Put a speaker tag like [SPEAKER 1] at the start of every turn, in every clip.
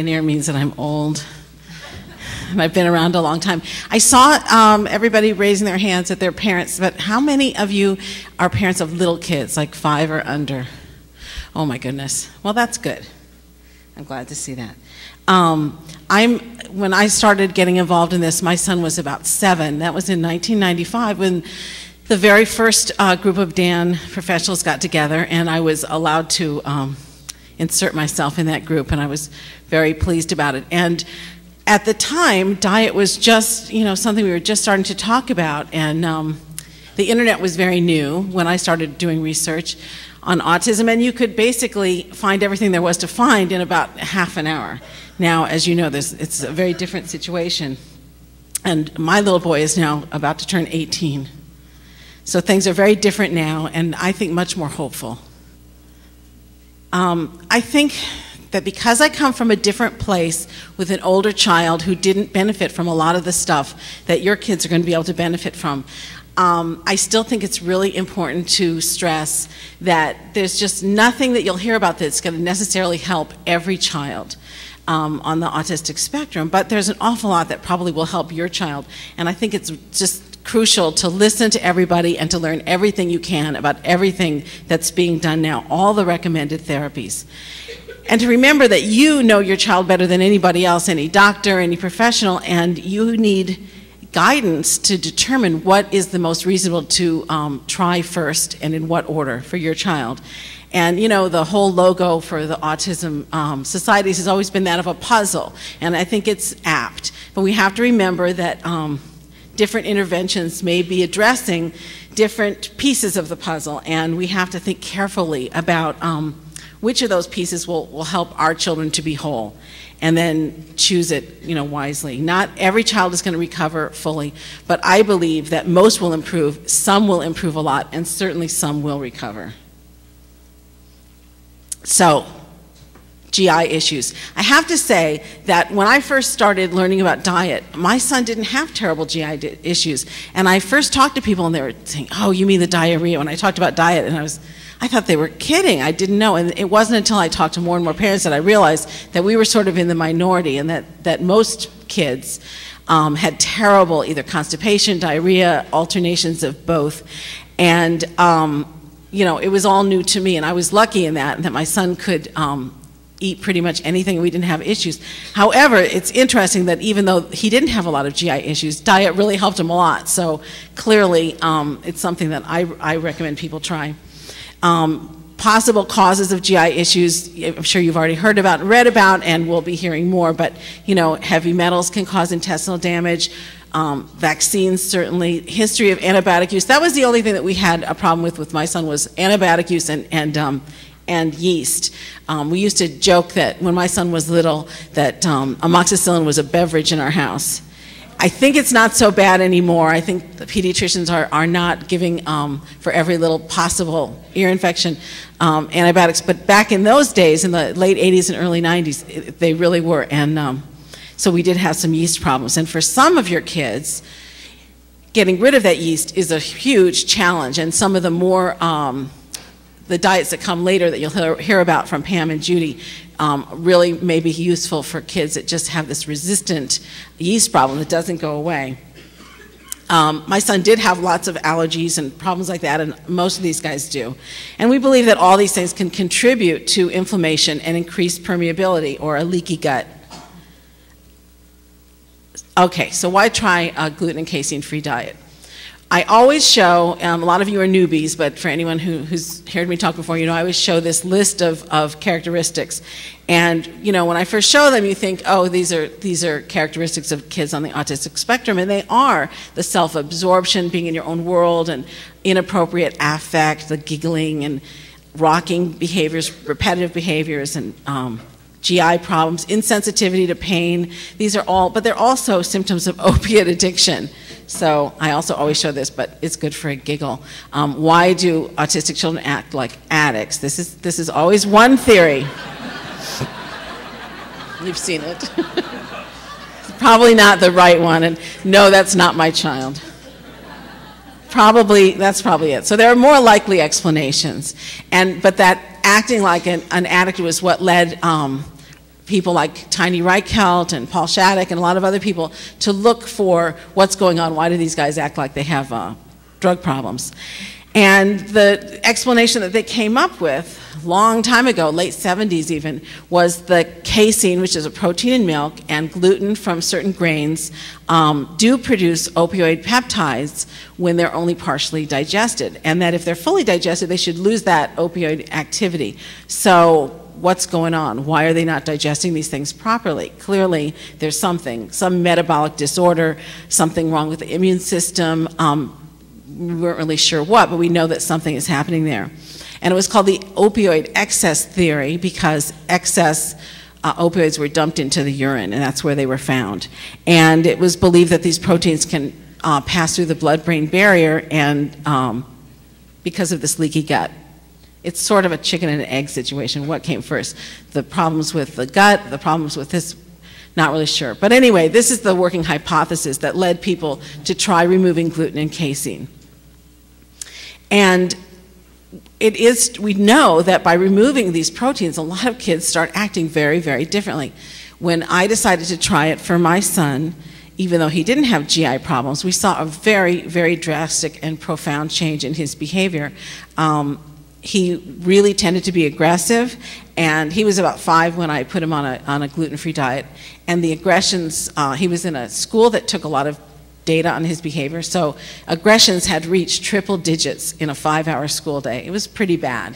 [SPEAKER 1] pioneer means that I'm old. And I've been around a long time. I saw everybody raising their hands at their parents, but how many of you are parents of little kids, like 5 or under? Oh my goodness. Well, that's good. I'm glad to see that. When I started getting involved in this, my son was about 7. That was in 1995 when the very first group of DAN professionals got together, and I was allowed to insert myself in that group, and I was very pleased about it. And at the time, diet was just, something we were just starting to talk about, and the internet was very new when I started doing research on autism, and you could basically find everything there was to find in about half an hour. Now, as you know, it's a very different situation, and my little boy is now about to turn 18. So things are very different now, and I think much more hopeful. I think that because I come from a different place with an older child who didn't benefit from a lot of the stuff that your kids are going to be able to benefit from, I still think it's really important to stress that there's just nothing that you'll hear about that's going to necessarily help every child on the autistic spectrum, but there's an awful lot that probably will help your child, and I think it's just crucial to listen to everybody and to learn everything you can about everything that's being done now, all the recommended therapies. And to remember that you know your child better than anybody else, any doctor, any professional, and you need guidance to determine what is the most reasonable to try first and in what order for your child. And the whole logo for the autism societies has always been that of a puzzle, and I think it's apt. But we have to remember that different interventions may be addressing different pieces of the puzzle, and we have to think carefully about which of those pieces will help our children to be whole, and then choose it wisely. Not every child is going to recover fully, but I believe that most will improve, some will improve a lot, and certainly some will recover. So, GI issues. I have to say that when I first started learning about diet, my son didn't have terrible GI issues. And I first talked to people and they were saying, oh, you mean the diarrhea? When I talked about diet, and I thought they were kidding. I didn't know. And it wasn't until I talked to more and more parents that I realized that we were sort of in the minority, and that most kids had terrible either constipation, diarrhea, alternations of both. And it was all new to me, and I was lucky in that my son could eat pretty much anything. We didn't have issues. However, it's interesting that even though he didn't have a lot of GI issues, diet really helped him a lot. So clearly, it's something that I recommend people try. Possible causes of GI issues, I'm sure you've already heard about and read about, and we'll be hearing more, but heavy metals can cause intestinal damage. Vaccines, certainly. History of antibiotic use. That was the only thing that we had a problem with my son, was antibiotic use and yeast. We used to joke that when my son was little that amoxicillin was a beverage in our house. I think it's not so bad anymore. I think the pediatricians are not giving, for every little possible ear infection, antibiotics. But back in those days, in the late 80s and early 90s, they really were. And so we did have some yeast problems. And for some of your kids, getting rid of that yeast is a huge challenge. And some of the more, the diets that come later that you'll hear about from Pam and Judy really may be useful for kids that just have this resistant yeast problem that doesn't go away. My son did have lots of allergies and problems like that, and most of these guys do. And we believe that all these things can contribute to inflammation and increased permeability or a leaky gut. Okay, so why try a gluten and casein-free diet? I always show, a lot of you are newbies, but for anyone who's heard me talk before, I always show this list of characteristics. And, when I first show them, you think, oh, these are characteristics of kids on the autistic spectrum, and they are. The self-absorption, being in your own world, and inappropriate affect, the giggling and rocking behaviors, repetitive behaviors, and GI problems, insensitivity to pain. These are all, but they're also symptoms of opiate addiction. So I also always show this, but it's good for a giggle. Why do autistic children act like addicts? This is always one theory. You've seen it. Probably not the right one, and no, that's not my child. That's probably it. So there are more likely explanations, but that acting like an addict was what led people like Tiny Reichelt and Paul Shattuck and a lot of other people to look for what's going on. Why do these guys act like they have drug problems? And the explanation that they came up with a long time ago, late 70s even, was the casein, which is a protein in milk, and gluten from certain grains do produce opioid peptides when they're only partially digested, and that if they're fully digested, they should lose that opioid activity. So what's going on? Why are they not digesting these things properly? Clearly, there's something, some metabolic disorder, something wrong with the immune system. We weren't really sure what, but we know that something is happening there. And it was called the opioid excess theory because excess opioids were dumped into the urine, and that's where they were found. And it was believed that these proteins can pass through the blood-brain barrier and because of this leaky gut. It's sort of a chicken and egg situation. What came first? The problems with the gut, the problems with this, not really sure. But anyway, this is the working hypothesis that led people to try removing gluten and casein. And we know that by removing these proteins, a lot of kids start acting very, very differently. When I decided to try it for my son, even though he didn't have GI problems, we saw a very, very drastic and profound change in his behavior. He really tended to be aggressive, and he was about 5 when I put him on a gluten-free diet. And the aggressions, he was in a school that took a lot of data on his behavior, so aggressions had reached triple digits in a 5-hour school day. It was pretty bad.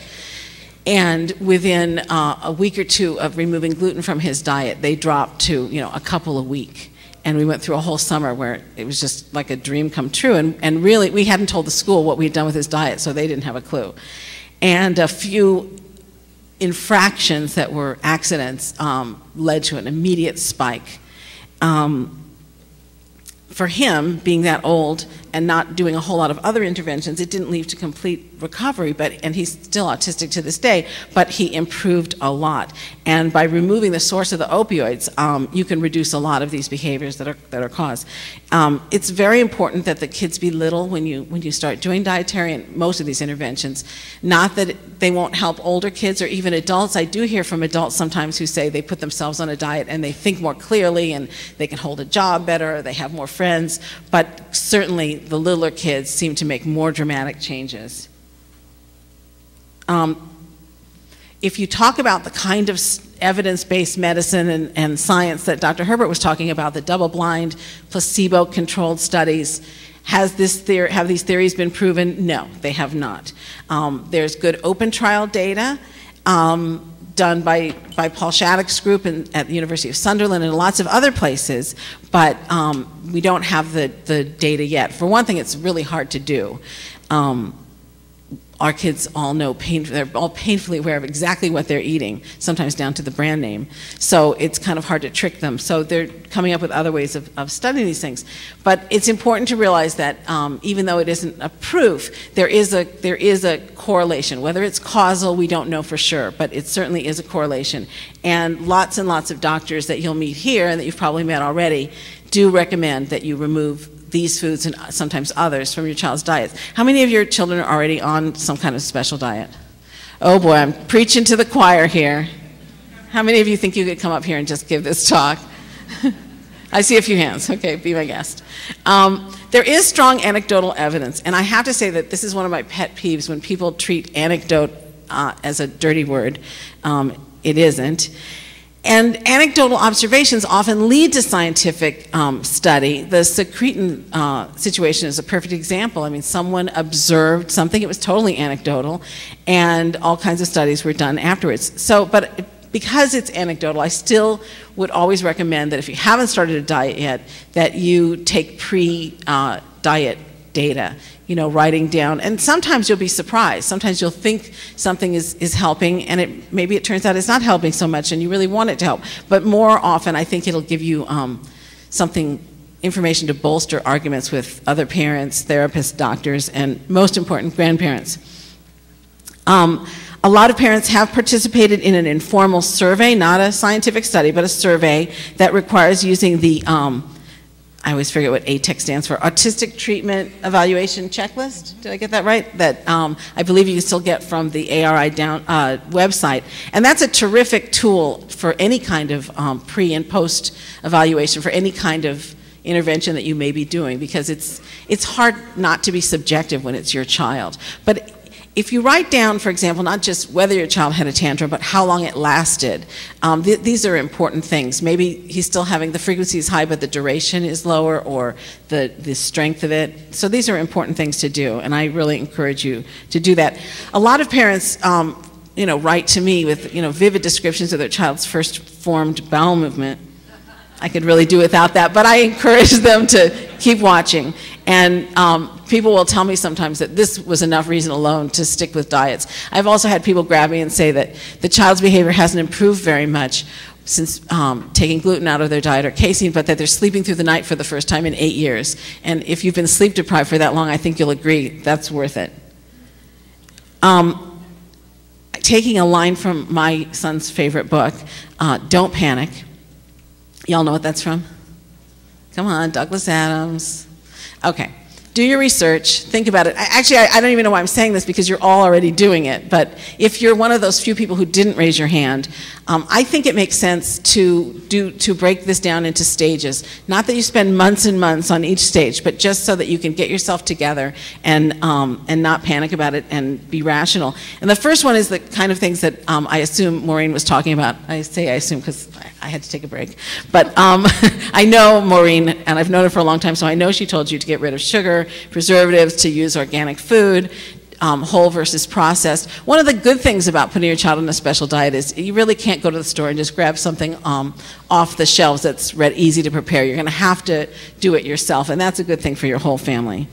[SPEAKER 1] And within a week or 2 of removing gluten from his diet, they dropped to a couple a week. And we went through a whole summer where it was just like a dream come true. And really, we hadn't told the school what we had done with his diet, so they didn't have a clue. And a few infractions that were accidents led to an immediate spike. For him, being that old and not doing a whole lot of other interventions, it didn't lead to complete recovery, and he's still autistic to this day, but he improved a lot. And by removing the source of the opioids, you can reduce a lot of these behaviors that are caused. It's very important that the kids be little when you start doing dietary and most of these interventions. Not that they won't help older kids or even adults. I do hear from adults sometimes who say they put themselves on a diet and they think more clearly and they can hold a job better, or they have more friends, but certainly the littler kids seem to make more dramatic changes. If you talk about the kind of evidence-based medicine and science that Dr. Herbert was talking about, the double-blind, placebo-controlled studies, have these theories been proven? No, they have not. There's good open trial data done by Paul Shattuck's group at the University of Sunderland and lots of other places, but we don't have the data yet. For one thing, it's really hard to do. Our kids all know, they're all painfully aware of exactly what they're eating, sometimes down to the brand name. So it's kind of hard to trick them. So they're coming up with other ways of studying these things. But it's important to realize that even though it isn't a proof, there is a correlation. Whether it's causal, we don't know for sure, but it certainly is a correlation. And lots of doctors that you'll meet here and that you've probably met already do recommend that you remove these foods and sometimes others from your child's diets. How many of your children are already on some kind of special diet? Oh boy, I'm preaching to the choir here. How many of you think you could come up here and just give this talk? I see a few hands. Okay, be my guest. There is strong anecdotal evidence, and I have to say that this is one of my pet peeves when people treat anecdote as a dirty word. It isn't. And anecdotal observations often lead to scientific study. The secretin situation is a perfect example. I mean, someone observed something, it was totally anecdotal, and all kinds of studies were done afterwards. So, but because it's anecdotal, I still would always recommend that if you haven't started a diet yet, that you take pre-diet data, writing down. And sometimes you'll be surprised. Sometimes you'll think something is helping, and maybe it turns out it's not helping so much, and you really want it to help. But more often, I think it'll give you information to bolster arguments with other parents, therapists, doctors, and most important, grandparents. A lot of parents have participated in an informal survey, not a scientific study, but a survey that requires using the I always forget what ATEC stands for, Autistic Treatment Evaluation Checklist. Did I get that right? That I believe you can still get from the ARI website. And that's a terrific tool for any kind of pre and post evaluation, for any kind of intervention that you may be doing, because it's hard not to be subjective when it's your child. But if you write down, for example, not just whether your child had a tantrum, but how long it lasted, these are important things. Maybe he's still having, the frequency is high, but the duration is lower, or the strength of it. So these are important things to do, and I really encourage you to do that. A lot of parents, write to me with, vivid descriptions of their child's first formed bowel movement. I could really do without that, but I encourage them to keep watching. And people will tell me sometimes that this was enough reason alone to stick with diets. I've also had people grab me and say that the child's behavior hasn't improved very much since taking gluten out of their diet or casein, but that they're sleeping through the night for the first time in 8 years. And if you've been sleep deprived for that long, I think you'll agree that's worth it. Taking a line from my son's favorite book, Don't Panic. Y'all know what that's from? Come on, Douglas Adams. Okay, do your research, think about it. I don't even know why I'm saying this, because you're all already doing it, but if you're one of those few people who didn't raise your hand, I think it makes sense to break this down into stages. Not that you spend months and months on each stage, but just so that you can get yourself together and not panic about it and be rational. And the first one is the kind of things that I assume Maureen was talking about. I say I assume because I had to take a break. But I know Maureen, and I've known her for a long time, so I know she told you to get rid of sugar, preservatives, to use organic food, whole versus processed. One of the good things about putting your child on a special diet is you really can't go to the store and just grab something off the shelves that's easy to prepare. You're going to have to do it yourself, and that's a good thing for your whole family.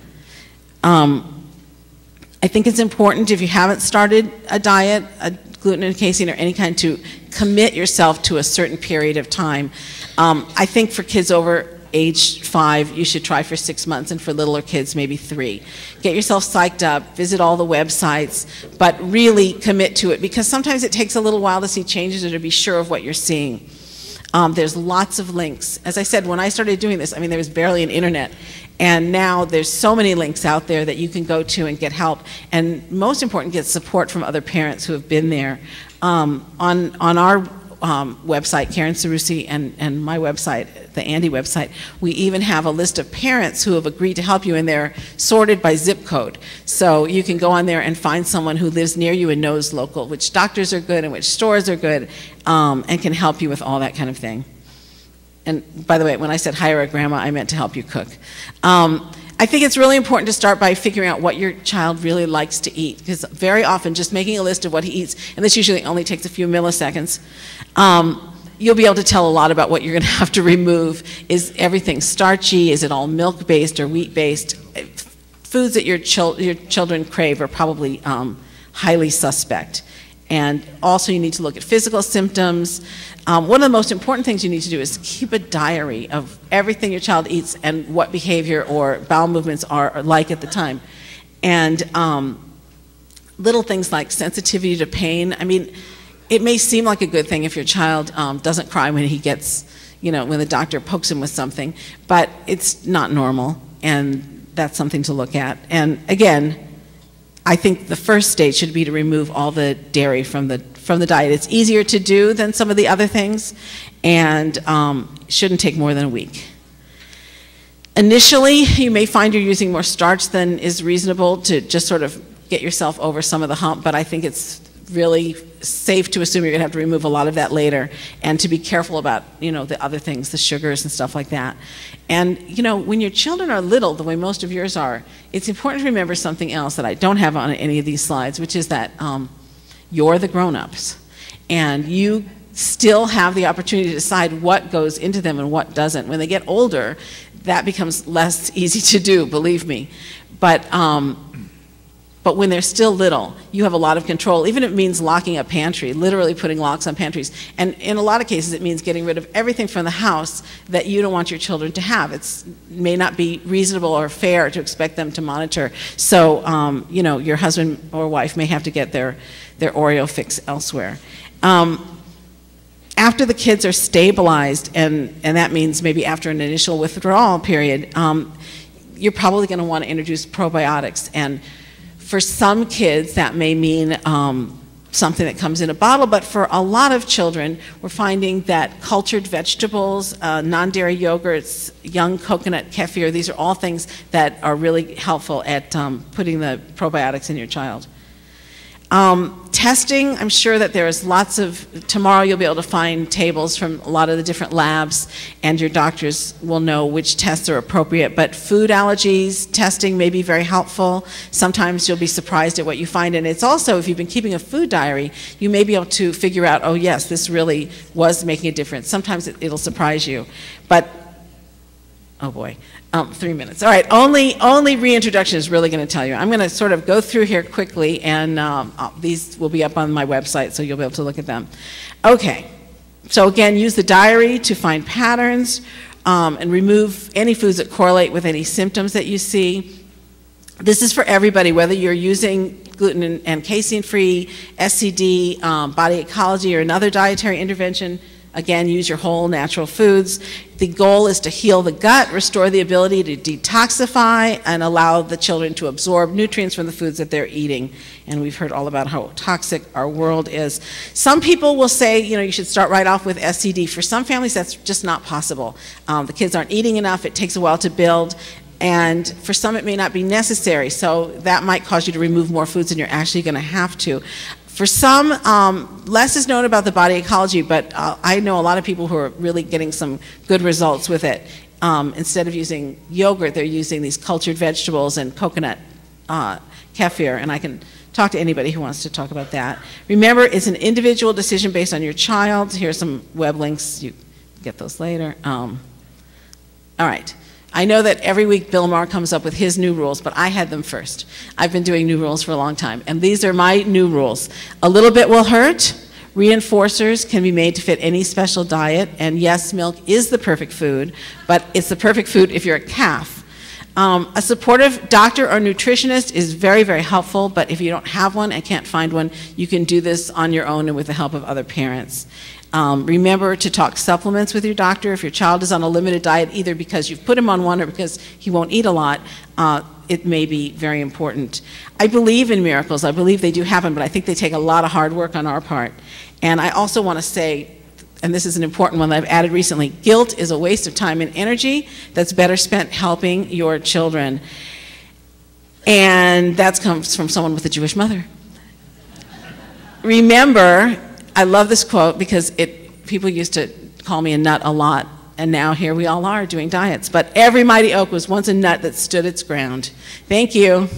[SPEAKER 1] I think it's important, if you haven't started a diet, a gluten and casein or any kind, to commit yourself to a certain period of time. I think for kids over age 5, you should try for 6 months, and for littler kids, maybe 3. Get yourself psyched up, visit all the websites, but really commit to it, because sometimes it takes a little while to see changes or to be sure of what you're seeing. There's lots of links. As I said, when I started doing this, there was barely an internet, and now there's so many links out there that you can go to and get help, and most important, get support from other parents who have been there. On our website, Karen Sarusi, and my website, the Andy website, we even have a list of parents who have agreed to help you, and they're sorted by zip code. So you can go on there and find someone who lives near you and knows local, which doctors are good and which stores are good, and can help you with all that kind of thing. And by the way, when I said hire a grandma, I meant to help you cook. I think it's really important to start by figuring out what your child really likes to eat, because very often just making a list of what he eats, and this usually only takes a few milliseconds, you'll be able to tell a lot about what you're going to have to remove. Is everything starchy? Is it all milk-based or wheat-based? Foods that your children crave are probably highly suspect. And also you need to look at physical symptoms. One of the most important things you need to do is keep a diary of everything your child eats and what behavior or bowel movements are like at the time. And little things like sensitivity to pain. It may seem like a good thing if your child doesn't cry when he gets, when the doctor pokes him with something, but it's not normal, and that's something to look at. And again, I think the first stage should be to remove all the dairy from the diet. It's easier to do than some of the other things, and shouldn't take more than a week. Initially, you may find you're using more starch than is reasonable to just sort of get yourself over some of the hump, but I think it's really safe to assume you're going to have to remove a lot of that later, and to be careful about, the other things, the sugars and stuff like that. And, when your children are little, the way most of yours are, it's important to remember something else that I don't have on any of these slides, which is that you're the grown-ups, and you still have the opportunity to decide what goes into them and what doesn't. When they get older, that becomes less easy to do, believe me. But when they're still little, you have a lot of control, even if it means locking a pantry, literally putting locks on pantries. And in a lot of cases, it means getting rid of everything from the house that you don't want your children to have. It may not be reasonable or fair to expect them to monitor. So, your husband or wife may have to get their Oreo fix elsewhere. After the kids are stabilized, and that means maybe after an initial withdrawal period, you're probably going to want to introduce probiotics. And for some kids, that may mean something that comes in a bottle, but for a lot of children, we're finding that cultured vegetables, non-dairy yogurts, young coconut kefir, these are all things that are really helpful at putting the probiotics in your child. Testing, I'm sure that there is lots of, tomorrow you'll be able to find tables from a lot of the different labs, and your doctors will know which tests are appropriate, but food allergies testing may be very helpful. Sometimes you'll be surprised at what you find, and it's also, if you've been keeping a food diary, you may be able to figure out, oh yes, this really was making a difference. Sometimes it'll surprise you, but, oh boy. 3 minutes. All right, only reintroduction is really going to tell you. I'm going to sort of go through here quickly, and these will be up on my website, so you'll be able to look at them. Okay, so again, use the diary to find patterns and remove any foods that correlate with any symptoms that you see. This is for everybody, whether you're using gluten and casein-free, SCD, body ecology, or another dietary intervention. Again, use your whole natural foods. The goal is to heal the gut, restore the ability to detoxify, and allow the children to absorb nutrients from the foods that they're eating. And we've heard all about how toxic our world is. Some people will say, you know, you should start right off with SCD. For some families, that's just not possible. The kids aren't eating enough. It takes a while to build. And for some, it may not be necessary. So that might cause you to remove more foods than you're actually going to have to. For some, less is known about the body ecology, but I know a lot of people who are really getting some good results with it. Instead of using yogurt, they're using these cultured vegetables and coconut kefir, and I can talk to anybody who wants to talk about that. Remember, it's an individual decision based on your child. Here's some web links. You get those later. All right. I know that every week Bill Maher comes up with his new rules, but I had them first. I've been doing new rules for a long time, and these are my new rules. A little bit will hurt. Reinforcers can be made to fit any special diet, and yes, milk is the perfect food, but it's the perfect food if you're a calf. A supportive doctor or nutritionist is very, very helpful, but if you don't have one and can't find one, you can do this on your own and with the help of other parents. Remember to talk supplements with your doctor. If your child is on a limited diet, either because you've put him on one or because he won't eat a lot, it may be very important. I believe in miracles. I believe they do happen, but I think they take a lot of hard work on our part. And I also want to say, and this is an important one that I've added recently, guilt is a waste of time and energy that's better spent helping your children. And that comes from someone with a Jewish mother. Remember, I love this quote because people used to call me a nut a lot, and now here we all are doing diets. But every mighty oak was once a nut that stood its ground. Thank you.